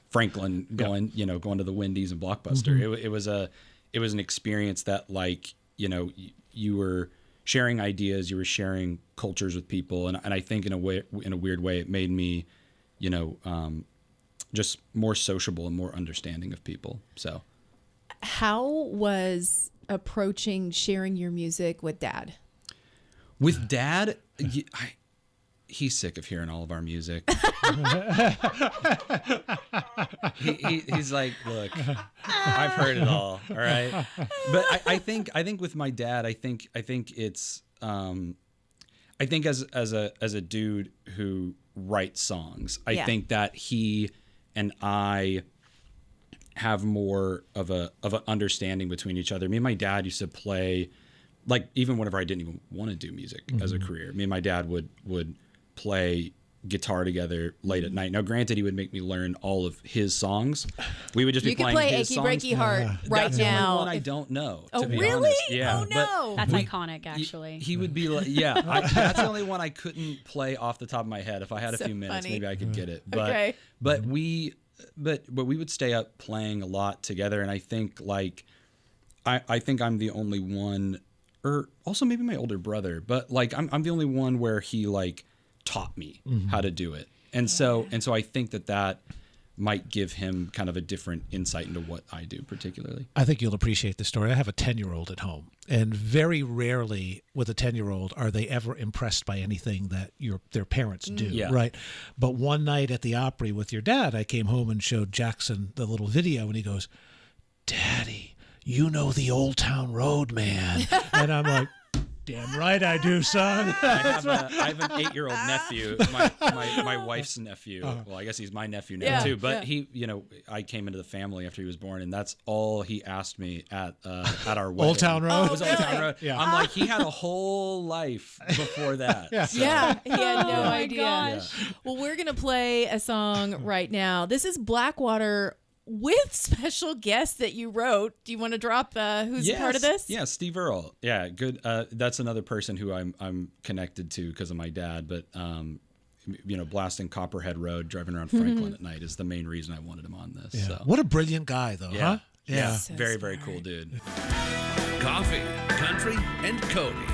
Speaker 11: Franklin going to the Wendy's and Blockbuster. It was an experience that, like, you know, you were sharing ideas, you were sharing cultures with people, and I think in a weird way, it made me, you know, just more sociable and more understanding of people. So,
Speaker 2: how was approaching sharing your music with Dad?
Speaker 11: With Dad, he's sick of hearing all of our music. He's like, look, I've heard it all right. But I think with my dad, I think it's I think as a dude who writes songs, I think that he and I have more of an understanding between each other. Me and my dad used to play, like, even whenever I didn't even want to do music as a career. Me and my dad would play guitar together late at night. Now, granted, he would make me learn all of his songs. We would just be playing his songs.
Speaker 2: You can play Achy Breaky Heart right
Speaker 11: That's
Speaker 2: now.
Speaker 11: That's the only one I don't know, to be
Speaker 2: really?
Speaker 11: honest. Yeah,
Speaker 2: oh, no.
Speaker 4: That's iconic, actually.
Speaker 11: He would be like, that's the only one I couldn't play off the top of my head. If I had a few minutes, maybe I could get it. But, but we would stay up playing a lot together, and I think, like, I think I'm the only one, or also maybe my older brother, but like I'm the only one where he like taught me how to do it. And so I think that might give him kind of a different insight into what I do particularly.
Speaker 3: I think you'll appreciate the story. I have a 10-year-old at home, and very rarely with a 10-year-old are they ever impressed by anything that their parents do, right? But one night at the Opry with your dad, I came home and showed Jackson the little video, and he goes, "Daddy, you know the Old Town Road, man." And I'm like, "Damn right I do, son."
Speaker 11: I have an 8-year-old nephew, my wife's nephew. Well, I guess he's my nephew now too. But he, I came into the family after he was born, and that's all he asked me at our wedding.
Speaker 3: Old Town Road.
Speaker 11: It was Old Town Road. Yeah. I'm like, he had a whole life before that.
Speaker 2: He had no idea.
Speaker 4: Gosh.
Speaker 2: Well, we're gonna play a song right now. This is Blackwater with special guests that you wrote. Do you want to drop who's part of this?
Speaker 11: Yeah, Steve Earle. Yeah, good. That's another person who I'm connected to because of my dad. But blasting Copperhead Road, driving around Franklin at night is the main reason I wanted him on this.
Speaker 3: Yeah.
Speaker 11: So.
Speaker 3: What a brilliant guy, though, huh?
Speaker 11: Yeah,
Speaker 2: So
Speaker 11: very,
Speaker 2: smart.
Speaker 11: very cool dude.
Speaker 1: Coffee, country, and Cody.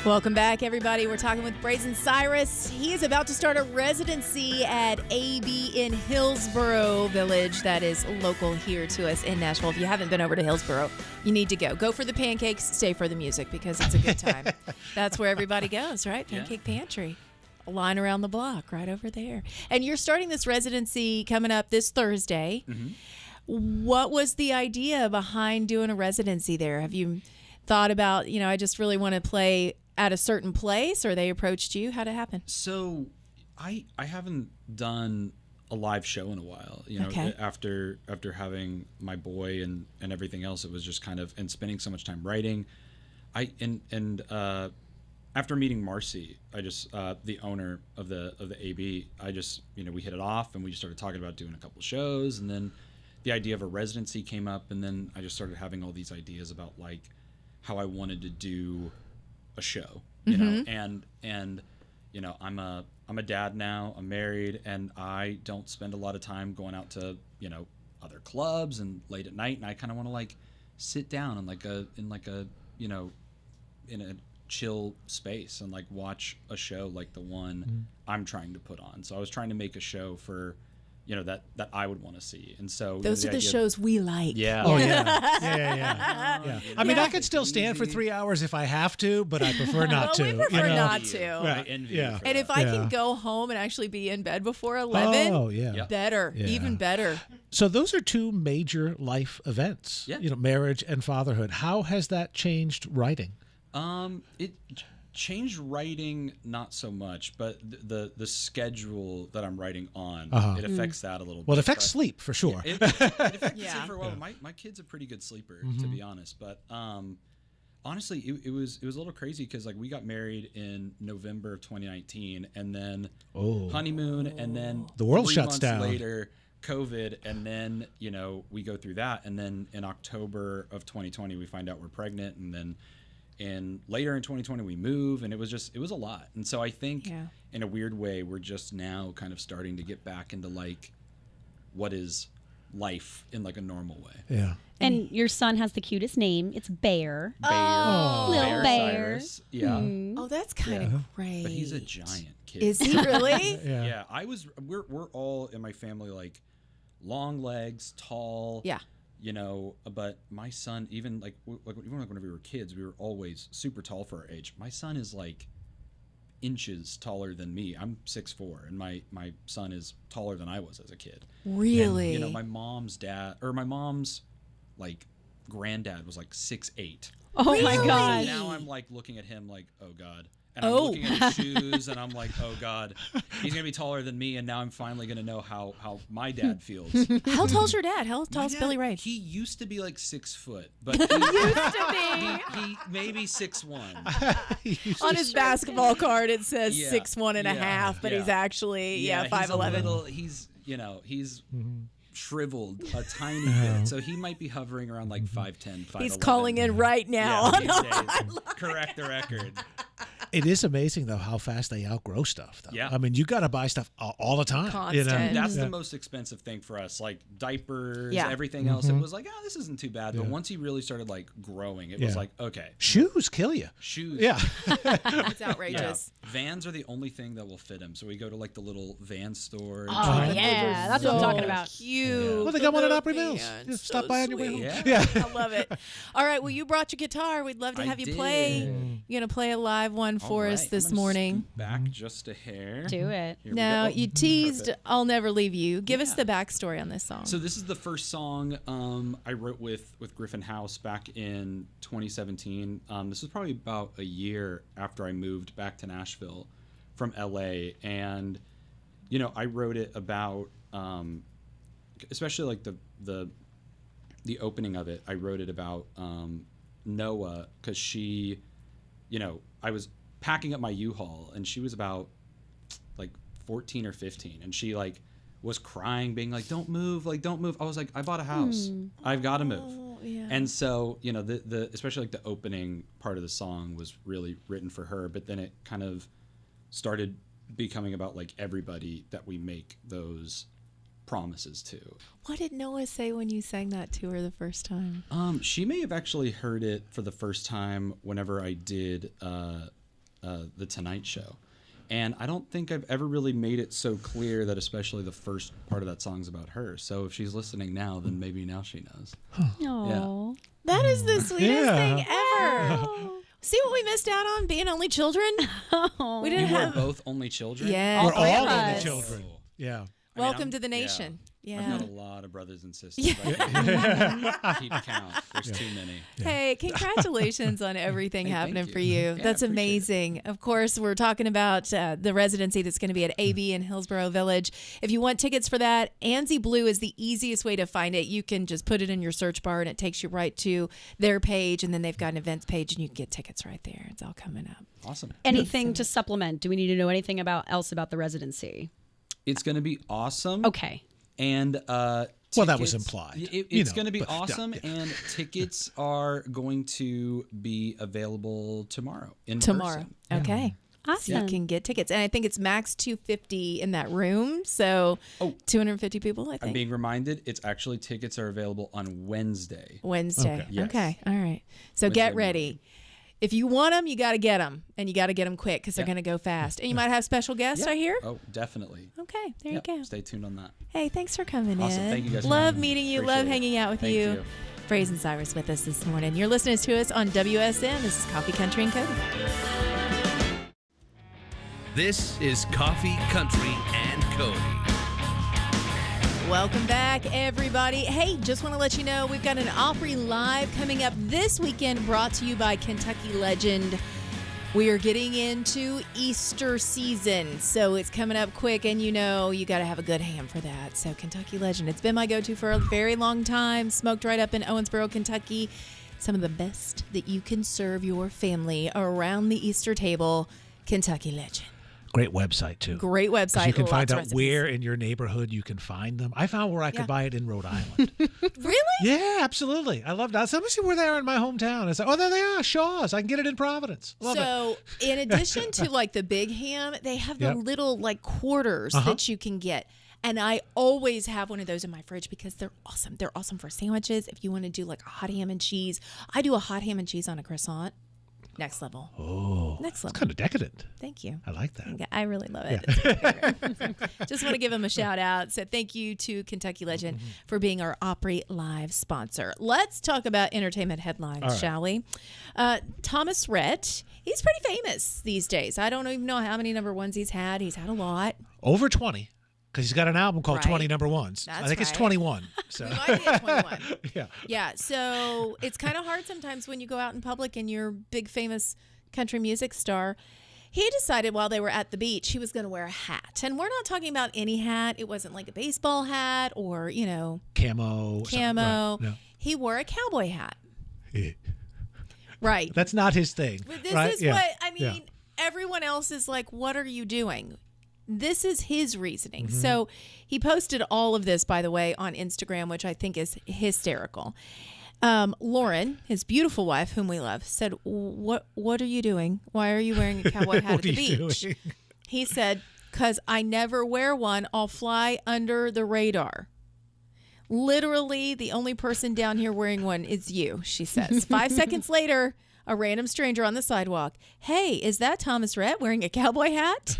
Speaker 2: Welcome back, everybody. We're talking with Braison Cyrus. He is about to start a residency at AB in Hillsboro Village. That is local here to us in Nashville. If you haven't been over to Hillsboro, you need to go. Go for the pancakes, stay for the music because it's a good time. That's where everybody goes, right? Pancake Pantry. A line around the block right over there. And you're starting this residency coming up this Thursday. What was the idea behind doing a residency there? Have you thought about, I just really want to play at a certain place, or they approached you? How'd it happen?
Speaker 11: So I haven't done a live show in a while, after having my boy and everything else. It was just kind of, and spending so much time writing. After meeting Marcy, I just the owner of the AB, I just we hit it off, and we just started talking about doing a couple shows, and then the idea of a residency came up, and then I just started having all these ideas about like how I wanted to do a show, and I'm a dad now, I'm married, and I don't spend a lot of time going out to other clubs and late at night, and I kind of want to like sit down in a chill space and like watch a show like the one I'm trying to put on. So I was trying to make a show for that I would want to see. And so
Speaker 2: those are the shows we like.
Speaker 11: Yeah.
Speaker 3: Oh yeah. I mean, I could still stand for 3 hours if I have to, but I prefer not to.
Speaker 2: We prefer not to.
Speaker 11: I envy you for
Speaker 2: And
Speaker 11: that.
Speaker 2: if I can go home and actually be in bed before 11, better, even better.
Speaker 3: So those are two major life events.
Speaker 11: Yeah.
Speaker 3: Marriage and fatherhood. How has that changed writing?
Speaker 11: It changed writing not so much, but the schedule that I'm writing on, it affects that a little bit.
Speaker 3: Well, it affects sleep for sure.
Speaker 11: It affects sleep for a while. My kid's a pretty good sleeper, to be honest. But honestly, it was a little crazy because like we got married in November of 2019, and then honeymoon, and then
Speaker 3: the world
Speaker 11: 3
Speaker 3: shuts
Speaker 11: months
Speaker 3: down
Speaker 11: later. COVID, and then we go through that, and then in October of 2020 we find out we're pregnant, and then later in 2020 we move, and it was a lot. And so I think in a weird way we're just now kind of starting to get back into like what is life in like a normal way.
Speaker 3: Yeah.
Speaker 4: And your son has the cutest name. It's Bear.
Speaker 11: Little
Speaker 4: Bear.
Speaker 11: Cyrus. Yeah.
Speaker 2: Oh, that's kind of great.
Speaker 11: But he's a giant kid.
Speaker 2: Is he really?
Speaker 11: Yeah. We're all in my family like long legs, tall.
Speaker 2: Yeah.
Speaker 11: But my son, even whenever we were kids, we were always super tall for our age. My son is like inches taller than me. I'm 6'4", and my son is taller than I was as a kid.
Speaker 2: Really?
Speaker 11: And, my mom's like granddad was like 6'8".
Speaker 4: Oh my gosh.
Speaker 11: Now I'm like looking at him like, oh God. And I'm looking at his shoes, and I'm like, oh God, he's going to be taller than me, and now I'm finally going to know how my dad feels.
Speaker 2: How tall's your dad? How tall's Billy Ray?
Speaker 11: He used to be like 6 foot, but he maybe 6'1".
Speaker 2: On his basketball card, it says 6'1" and a half, but
Speaker 11: yeah.
Speaker 2: he's actually 5'11".
Speaker 11: He's shriveled a tiny bit, so he might be hovering around like 5'10", 5'11".
Speaker 2: He's calling in right now.
Speaker 11: Yeah, these days. Correct the record.
Speaker 3: It is amazing, though, how fast they outgrow stuff, though.
Speaker 11: Yeah.
Speaker 3: I mean, you got to buy stuff all the time.
Speaker 2: Constant.
Speaker 11: That's the most expensive thing for us. Like diapers,
Speaker 2: Yeah.
Speaker 11: everything else. It was like, this isn't too bad. But once he really started like growing, it was like, okay.
Speaker 3: Shoes kill you.
Speaker 11: Shoes.
Speaker 3: Yeah.
Speaker 2: It's outrageous.
Speaker 11: Yeah. Vans are the only thing that will fit him. So we go to like the little van store.
Speaker 4: Oh, yeah. That's what I'm talking about.
Speaker 2: Cute.
Speaker 3: Well, they got one at Opry Mills. Just stop by on your way home.
Speaker 11: Yeah.
Speaker 2: I love it. All right. Well, you brought your guitar. We'd love to have you play. You're going to play a live one for us this morning.
Speaker 11: Back just a hair.
Speaker 4: Do it.
Speaker 11: Here we
Speaker 2: Now,
Speaker 11: go.
Speaker 2: you teased
Speaker 11: Perfect.
Speaker 2: I'll Never Leave You. Give us the backstory on this song.
Speaker 11: So this is the first song I wrote with Griffin House back in 2017. This was probably about a year after I moved back to Nashville from LA. And, you know, I wrote it about, especially like the opening of it, I wrote it about Noah, because she, you know, I was packing up my U-Haul and she was about like 14 or 15 and she like was crying, being like, don't move. I was like, I bought a house. I've got to move.
Speaker 2: Yeah.
Speaker 11: And so, you know, the especially like the opening part of the song was really written for her, but then it kind of started becoming about like everybody that we make those promises to.
Speaker 2: What did Noah say when you sang that to her the first time?
Speaker 11: She may have actually heard it for the first time whenever I did the Tonight Show. And I don't think I've ever really made it so clear that especially the first part of that song's about her. So if she's listening now, then maybe now she knows.
Speaker 4: Aww.
Speaker 2: That is the sweetest thing ever.
Speaker 4: Oh.
Speaker 2: See what we missed out on being only children? We didn't
Speaker 11: You were
Speaker 2: have.
Speaker 11: both only children?
Speaker 2: Yeah.
Speaker 3: We're all
Speaker 2: of
Speaker 3: only
Speaker 2: us.
Speaker 3: children. Yeah.
Speaker 11: I mean,
Speaker 2: Welcome to the nation.
Speaker 11: I've
Speaker 2: Yeah.
Speaker 11: got a lot of brothers and sisters. I keep count. There's too many.
Speaker 2: Hey, congratulations on everything
Speaker 11: Hey,
Speaker 2: happening
Speaker 11: thank
Speaker 2: for
Speaker 11: you.
Speaker 2: you.
Speaker 11: Yeah,
Speaker 2: That's
Speaker 11: appreciate it.
Speaker 2: amazing. Of course, we're talking about the residency that's going to be at AB in Hillsborough Village. If you want tickets for that, Anzi Blue is the easiest way to find it. You can just put it in your search bar and it takes you right to their page, and then they've got an events page and you can get tickets right there. It's all coming up.
Speaker 11: Awesome.
Speaker 4: Anything to supplement? Do we need to know anything else about the residency?
Speaker 11: It's going to be awesome.
Speaker 4: Okay.
Speaker 11: And
Speaker 3: Well, that was
Speaker 11: tickets-
Speaker 3: implied.
Speaker 11: It's going to be
Speaker 3: but, yeah,
Speaker 11: awesome,
Speaker 3: yeah.
Speaker 11: and tickets are going to be available tomorrow.
Speaker 2: Tomorrow.
Speaker 11: person.
Speaker 2: Okay.
Speaker 4: Awesome.
Speaker 2: You can get tickets. And I think it's max 250 in that room. So 250 people, I
Speaker 11: I'm
Speaker 2: think.
Speaker 11: being reminded. It's actually tickets are available on Wednesday.
Speaker 2: Wednesday.
Speaker 11: Okay. Yes.
Speaker 2: Okay. All right. So
Speaker 11: Wednesday
Speaker 2: get ready. If you want them, you got to get them, and you got to get them quick because they're going to go fast. And you might have special guests,
Speaker 11: Yeah.
Speaker 2: I hear.
Speaker 11: Oh, definitely.
Speaker 2: Okay, there
Speaker 11: Yep.
Speaker 2: you go.
Speaker 11: Stay tuned on that.
Speaker 2: Hey, thanks for coming
Speaker 11: Awesome.
Speaker 2: in.
Speaker 11: Thank you guys for
Speaker 2: Love
Speaker 11: having me.
Speaker 2: meeting you.
Speaker 11: Appreciate
Speaker 2: Love
Speaker 11: it.
Speaker 2: hanging out with
Speaker 11: Thank you.
Speaker 2: Braison Cyrus with us this morning. You're listening to us on WSM. This is Coffee Country and Cody.
Speaker 1: This is Coffee, Country, and Cody.
Speaker 2: Welcome back, everybody. Hey, just want to let you know we've got an Opry Live coming up this weekend, brought to you by Kentucky Legend. We are getting into Easter season, so it's coming up quick, and you know you got to have a good ham for that. So Kentucky Legend, it's been my go-to for a very long time. Smoked right up in Owensboro, Kentucky. Some of the best that you can serve your family around the Easter table. Kentucky Legend.
Speaker 3: Great website, too.
Speaker 2: Great
Speaker 3: 'Cause
Speaker 2: website.
Speaker 3: You can find
Speaker 2: lots of
Speaker 3: out
Speaker 2: recipes.
Speaker 3: where in your neighborhood you can find them. I found where I could buy it in Rhode Island.
Speaker 2: Really?
Speaker 3: Yeah, absolutely. I love that. Let me see where they are in my hometown. It's like, oh, there they are, Shaw's. I can get it in Providence. Love it.
Speaker 2: So, in addition to like the big ham, they have the
Speaker 3: Yep.
Speaker 2: little like quarters that you can get. And I always have one of those in my fridge because they're awesome. They're awesome for sandwiches. If you want to do like a hot ham and cheese, I do a hot ham and cheese on a croissant. Next level.
Speaker 3: Oh,
Speaker 2: Next level.
Speaker 3: it's kind of decadent.
Speaker 2: Thank you.
Speaker 3: I like that.
Speaker 2: I really love it. It's my favorite. Just want to give them a shout out. So thank you to Kentucky Legend for being our Opry Live sponsor. Let's talk about entertainment headlines, shall we? Thomas Rhett, he's pretty famous these days. I don't even know how many number ones he's had. He's had a lot.
Speaker 3: Over 20, because he's got an album called
Speaker 2: Right.
Speaker 3: 20 Number Ones.
Speaker 2: That's
Speaker 3: I think it's
Speaker 2: right.
Speaker 3: 21. So.
Speaker 2: We might be at 21.
Speaker 3: Yeah.
Speaker 2: Yeah, so it's kind of hard sometimes when you go out in public and you're a big famous country music star. He decided while they were at the beach he was going to wear a hat. And we're not talking about any hat. It wasn't like a baseball hat or, you know,
Speaker 3: Camo.
Speaker 2: camo.
Speaker 3: Right. No.
Speaker 2: He wore a cowboy hat.
Speaker 3: Yeah.
Speaker 2: Right.
Speaker 3: That's not his thing.
Speaker 2: But this
Speaker 3: right?
Speaker 2: is
Speaker 3: Yeah.
Speaker 2: what, I mean,
Speaker 3: Yeah.
Speaker 2: everyone else is like, what are you doing? This is his reasoning.
Speaker 3: Mm-hmm.
Speaker 2: So he posted all of this, by the way, on Instagram, which I think is hysterical. Lauren, his beautiful wife, whom we love, said, "What are you doing? Why are you wearing a cowboy hat at the beach?" Doing? He said, "'Cause I never wear one. I'll fly under the radar." Literally, the only person down here wearing one is you, she says. 5 seconds later, a random stranger on the sidewalk. "Hey, is that Thomas Rhett wearing a cowboy hat?"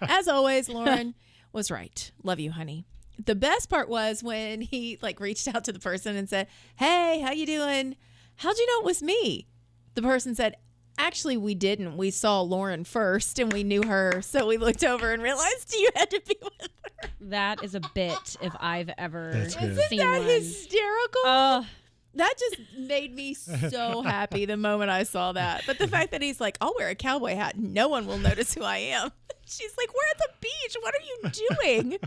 Speaker 2: As always, Lauren was right. Love you, honey. The best part was when he reached out to the person and said, "Hey, how you doing? How'd you know it was me?" The person said, "Actually, we didn't. We saw Lauren first and we knew her. So we looked over and realized you had to be with her."
Speaker 4: That is a bit if I've ever seen
Speaker 2: Isn't that
Speaker 4: one.
Speaker 2: hysterical? That just made me so happy the moment I saw that. But the fact that he's like, "I'll wear a cowboy hat and no one will notice who I am." She's like, "We're at the beach. What are you doing?"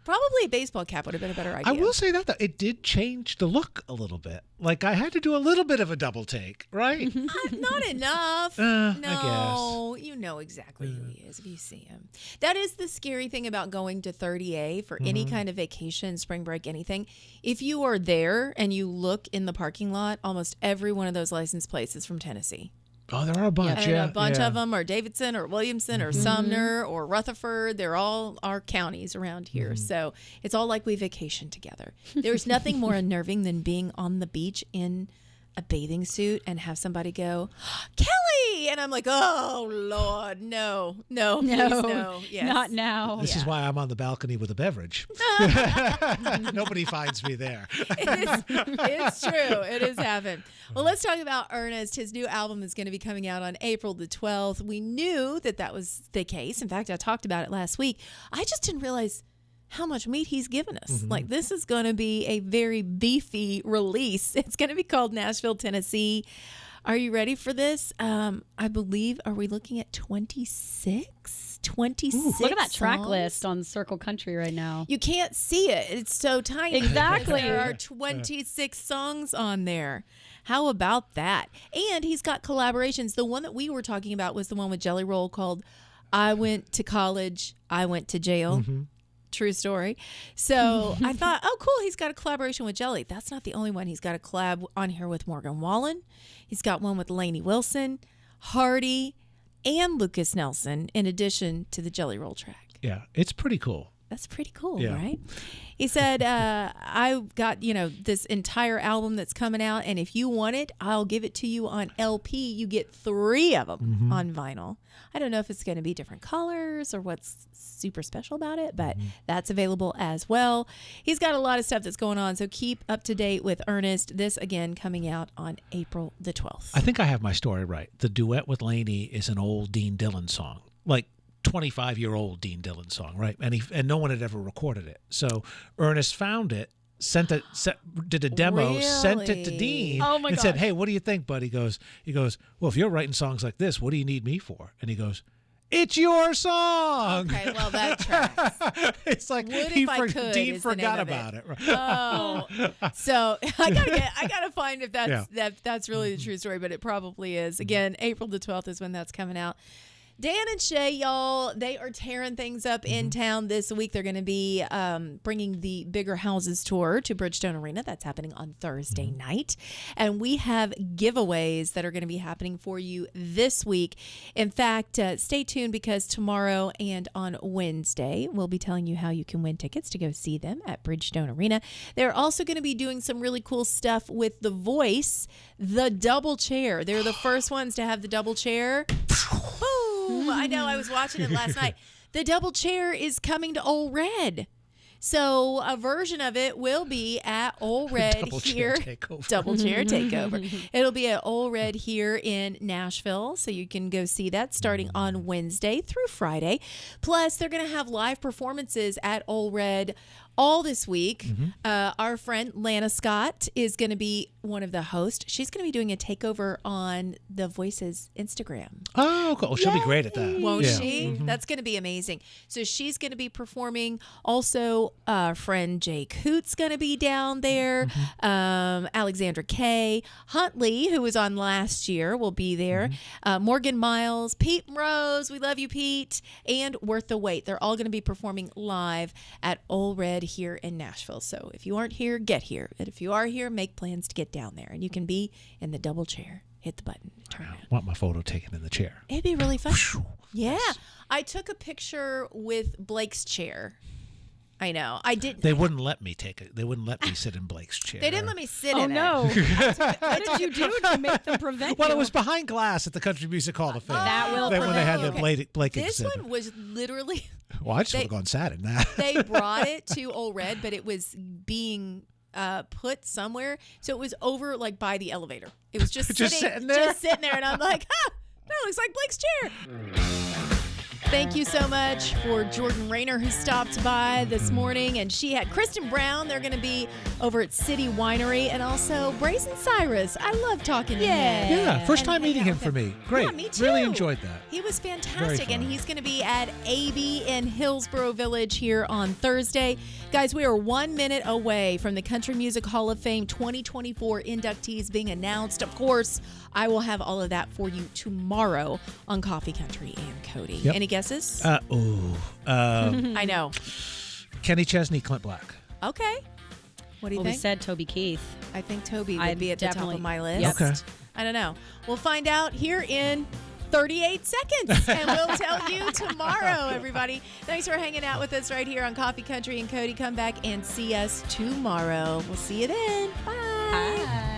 Speaker 2: Probably a baseball cap would have been a better idea.
Speaker 3: I will say that, though, it did change the look a little bit. I had to do a little bit of a double take, right?
Speaker 2: Not enough.
Speaker 3: I
Speaker 2: No, you know exactly who he is if you see him. That is the scary thing about going to 30A for any kind of vacation, spring break, anything. If you are there and you look in the parking lot, almost every one of those license plates is from Tennessee.
Speaker 3: Oh, there are a bunch.
Speaker 2: And a bunch of them are Davidson or Williamson or Sumner or Rutherford. They're all our counties around here. So it's all like we vacation together. There's nothing more unnerving than being on the beach in a bathing suit and have somebody go, "Kelly!" And I'm like, "Oh, Lord, no, please, no. Yes.
Speaker 4: Not now.
Speaker 3: This is why I'm on the balcony with a beverage. Nobody finds me there.
Speaker 2: It's true. It has happened. Well, let's talk about Ernest. His new album is going to be coming out on April the 12th. We knew that was the case. In fact, I talked about it last week. I just didn't realize how much meat he's given us. This is going to be a very beefy release. It's going to be called Nashville, Tennessee. Are you ready for this? I believe, are we looking at 26? 26
Speaker 4: Look at that track
Speaker 2: songs?
Speaker 4: list on Circle Country right now.
Speaker 2: You can't see it. It's so tiny.
Speaker 4: Exactly.
Speaker 2: There are 26 songs on there. How about that? And he's got collaborations. The one that we were talking about was the one with Jelly Roll called "I Went to College, I Went to Jail." True story. So I thought, oh, cool. He's got a collaboration with Jelly. That's not the only one. He's got a collab on here with Morgan Wallen. He's got one with Lainey Wilson, Hardy, and Lucas Nelson, in addition to the Jelly Roll track.
Speaker 3: Yeah, it's pretty cool.
Speaker 2: That's pretty cool, right? He said, I got, this entire album that's coming out, and if you want it, I'll give it to you on LP. You get 3 of them on vinyl. I don't know if it's going to be different colors or what's super special about it, but that's available as well. He's got a lot of stuff that's going on, so keep up to date with Ernest. This, again, coming out on April the 12th.
Speaker 3: I think I have my story right. The duet with Lainey is an old Dean Dillon song. 25-year-old Dean Dillon song, right? And no one had ever recorded it. So Ernest found it, did a demo, sent it to Dean, and said, "Hey, what do you think, bud?" He goes, "Well, if you're writing songs like this, what do you need me for?" And he goes, "It's your song."
Speaker 2: Okay, well, that tracks.
Speaker 3: It's like Dean forgot about it. Right?
Speaker 2: Oh, so I gotta find if that's really the true story, but it probably is. Again, April the 12th is when that's coming out. Dan and Shay, y'all, they are tearing things up in town this week. They're going to be bringing the Bigger Houses tour to Bridgestone Arena. That's happening on Thursday night. And we have giveaways that are going to be happening for you this week. In fact, stay tuned because tomorrow and on Wednesday, we'll be telling you how you can win tickets to go see them at Bridgestone Arena. They're also going to be doing some really cool stuff with The Voice, the double chair. They're the first ones to have the double chair. I know. I was watching it last night. The double chair is coming to Old Red. So a version of it will be at Old Red here. Double chair takeover. It'll be at Old Red here in Nashville. So you can go see that starting on Wednesday through Friday. Plus, they're going to have live performances at Old Red all this week. Our friend Lana Scott is going to be one of the hosts. She's going to be doing a takeover on The Voice's Instagram.
Speaker 3: Oh, cool. She'll be great at that.
Speaker 2: Won't she? That's going to be amazing. So she's going to be performing. Also, friend Jay Coote's going to be down there. Alexandra Kay. Huntley, who was on last year, will be there. Morgan Miles, Pete Rose. We love you, Pete. And Worth the Wait. They're all going to be performing live at Ole Red here in Nashville. So if you aren't here, get here. And if you are here, make plans to get down there. And you can be in the double chair. Hit the button. Turn around.
Speaker 3: I want my photo taken in the chair.
Speaker 2: It'd be really fun. Yeah. I took a picture with Blake's chair. I know. I didn't.
Speaker 3: They wouldn't let me take it. They wouldn't let me sit in Blake's chair.
Speaker 2: They didn't let me sit
Speaker 4: Oh
Speaker 2: in
Speaker 4: no!
Speaker 2: it.
Speaker 4: What did you do to make them prevent
Speaker 3: Well,
Speaker 4: you?
Speaker 3: it was behind glass at the Country Music Hall of Fame.
Speaker 4: That will
Speaker 3: Then when they had
Speaker 4: prevent
Speaker 3: the
Speaker 4: you.
Speaker 3: Blake
Speaker 2: This
Speaker 3: exhibit.
Speaker 2: one was literally.
Speaker 3: Well, I just would have gone sad in that.
Speaker 2: They brought it to Ole Red, but it was being put somewhere, so it was over like by the elevator. It was just
Speaker 3: sitting there?
Speaker 2: just sitting there, and I'm like, that looks like Blake's chair. Thank you so much for Jordan Rayner, who stopped by this morning, and she had Kristen Brown. They're going to be over at City Winery, and also Braison Cyrus. I love talking to him.
Speaker 3: Yeah, first time
Speaker 2: And
Speaker 3: meeting
Speaker 2: hanging
Speaker 3: him
Speaker 2: out
Speaker 3: for
Speaker 2: with
Speaker 3: me. Great.
Speaker 2: Yeah, me too.
Speaker 3: Really enjoyed that.
Speaker 2: He was
Speaker 3: Very
Speaker 2: fantastic, and
Speaker 3: fun.
Speaker 2: he's going to be at AB in Hillsborough Village here on Thursday. Guys, we are 1 minute away from the Country Music Hall of Fame 2024 inductees being announced. Of course, I will have all of that for you tomorrow on Coffee Country and Cody.
Speaker 3: Yep.
Speaker 2: Any guesses?
Speaker 3: I
Speaker 2: know.
Speaker 3: Kenny Chesney, Clint Black.
Speaker 2: Okay. What do you
Speaker 4: Well, we
Speaker 2: think?
Speaker 4: said Toby Keith.
Speaker 2: I think Toby would
Speaker 4: I'd
Speaker 2: be at the top
Speaker 4: definitely-
Speaker 2: of my list.
Speaker 4: Yep.
Speaker 3: Okay.
Speaker 2: I don't know. We'll find out here in 38 seconds, and we'll tell you tomorrow, everybody. Thanks for hanging out with us right here on Coffee Country and Cody. Come back and see us tomorrow. We'll see you then. Bye.
Speaker 4: Hi.